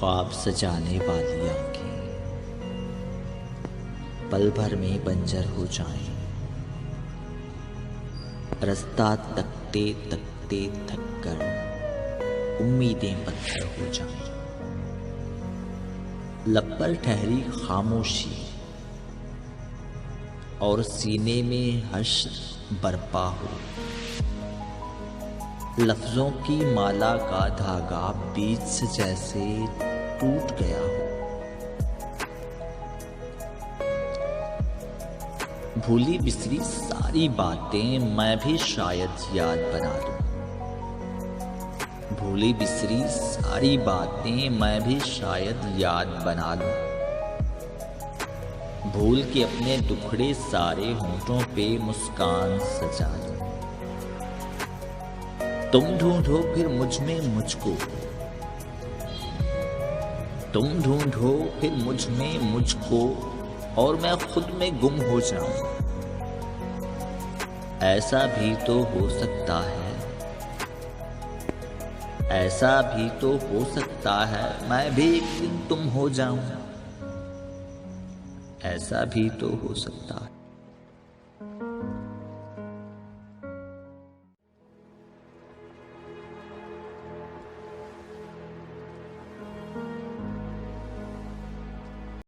ख्वाब सजाने वाली आंखें पल भर में बंजर हो जाएं, रास्ता तकते तकते थक कर उम्मीदें पत्थर हो जाएं। लब पर ठहरी खामोशी और सीने में हश्र बरपा हो, लफ्जों की माला का धागा बीच से जैसे टूट गया हो। भूली बिसरी सारी बातें मैं भी शायद याद बना दूं। भूली बिसरी सारी बातें मैं भी शायद याद बना लूं। भूल के अपने दुखड़े सारे होंठों पे मुस्कान सजा दूं। तुम ढूंढो फिर मुझ में मुझको, तुम ढूंढो फिर मुझ में मुझको, और मैं खुद में गुम हो जाऊं। ऐसा भी तो हो सकता है, ऐसा भी तो हो सकता है मैं भी एक दिन तुम हो जाऊं। ऐसा भी तो हो सकता है।